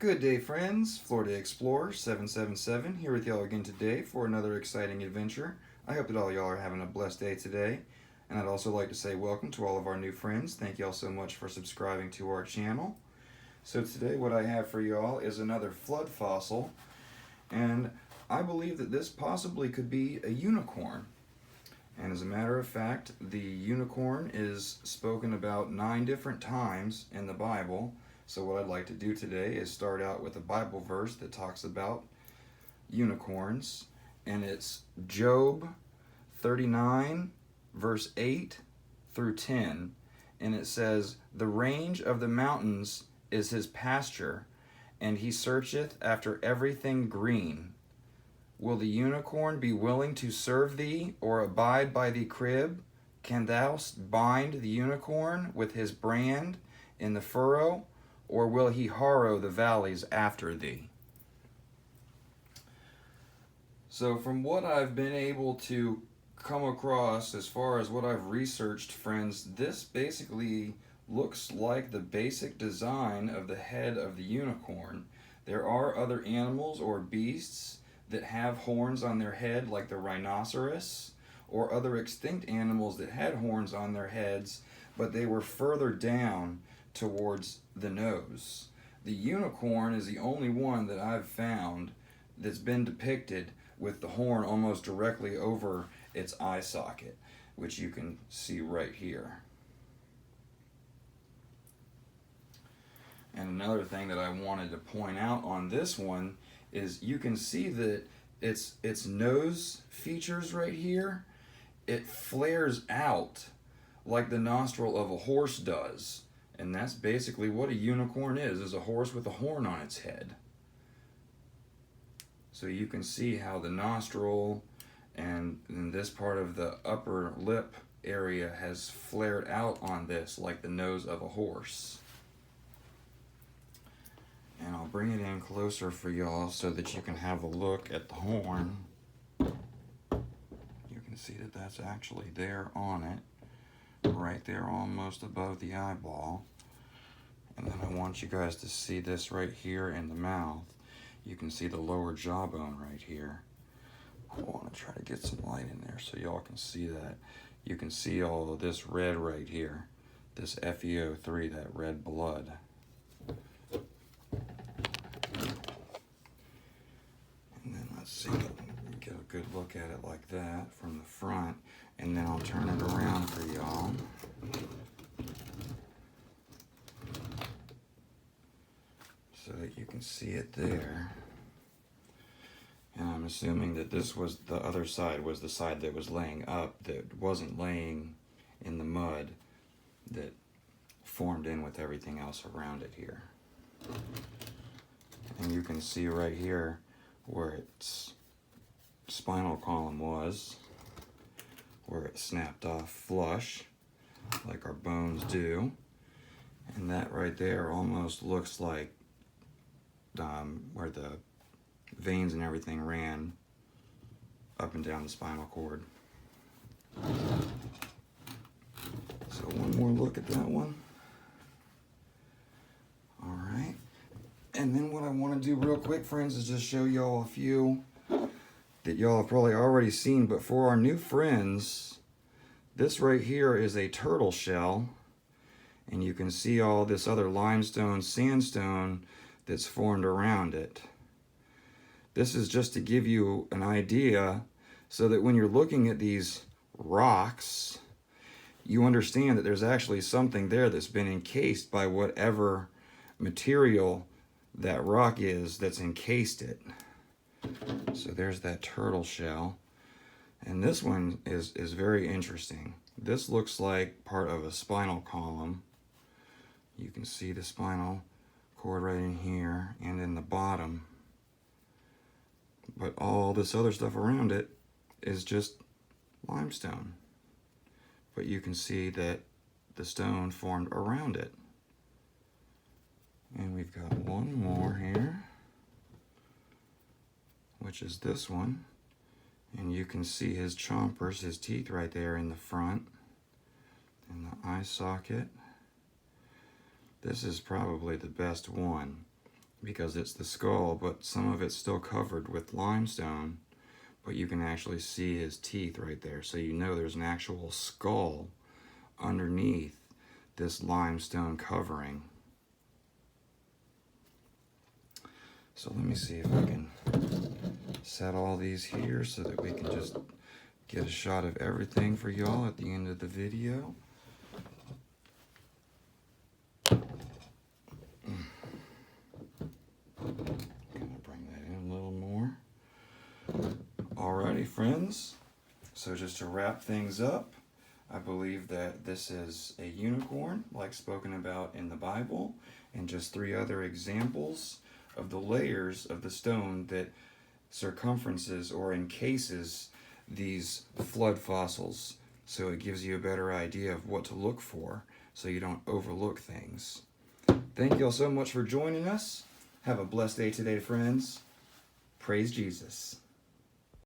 Good day, friends. Florida Explorer 777 here with y'all again today for another exciting adventure. I hope that all y'all are having a blessed day today. And I'd also like to say welcome to all of our new friends. Thank y'all so much for subscribing to our channel. So today what I have for y'all is another flood fossil. And I believe that this possibly could be a unicorn. And as a matter of fact, the unicorn is spoken about 9 different times in the Bible. So what I'd like to do today is start out with a Bible verse that talks about unicorns. And it's Job 39, verse 8 through 10. And it says, "The range of the mountains is his pasture, and he searcheth after everything green. Will the unicorn be willing to serve thee, or abide by the crib? Can thou bind the unicorn with his brand in the furrow, or will he harrow the valleys after thee?" So from what I've been able to come across, as far as what I've researched, friends, this basically looks like the basic design of the head of the unicorn. There are other animals or beasts that have horns on their head, like the rhinoceros, or other extinct animals that had horns on their heads, but they were further down towards the nose. The unicorn is the only one that I've found that's been depicted with the horn almost directly over its eye socket, which you can see right here. And another thing that I wanted to point out on this one is you can see that its nose features right here, it flares out like the nostril of a horse does. And that's basically what a unicorn is a horse with a horn on its head. So you can see how the nostril and this part of the upper lip area has flared out on this like the nose of a horse. And I'll bring it in closer for y'all so that you can have a look at the horn. You can see that that's actually there on it, right there almost above the eyeball. And then I want you guys to see this right here in the mouth. You can see the lower jawbone right here. I want to try to get some light in there so y'all can see that. You can see all of this red right here, this FeO3, that red blood. And then let's see, get a good look at it like that from the front, and then I'll turn it around for y'all. So that you can see it there. And I'm assuming that this was the other side, was the side that was laying up, that wasn't laying in the mud that formed in with everything else around it here. And you can see right here where its spinal column was, where it snapped off flush, like our bones do. And that right there almost looks like where the veins and everything ran up and down the spinal cord. So one more look at that one. All right. And then what I want to do real quick, friends, is just show y'all a few that y'all have probably already seen, but for our new friends, this right here is a turtle shell, and you can see all this other limestone, sandstone that's formed around it. This is just to give you an idea so that when you're looking at these rocks, you understand that there's actually something there that's been encased by whatever material that rock is that's encased it. So there's that turtle shell. And this one is very interesting. This looks like part of a spinal column. You can see the spinal cord right in here and in the bottom. But all this other stuff around it is just limestone. But you can see that the stone formed around it. And we've got one more here, which is this one. And you can see his chompers, his teeth right there in the front, and the eye socket. This is probably the best one. because it's the skull, but some of it's still covered with limestone, but you can actually see his teeth right there. So you know there's an actual skull underneath this limestone covering. So let me see if I can set all these here so that we can just get a shot of everything for y'all at the end of the video. Gonna bring that in a little more. Alrighty, friends. So just to wrap things up, I believe that this is a unicorn, like spoken about in the Bible, and just 3 other examples of the layers of the stone that circumferences or encases these flood fossils. So it gives you a better idea of what to look for so you don't overlook things. Thank you all so much for joining us. Have a blessed day today, friends. Praise Jesus.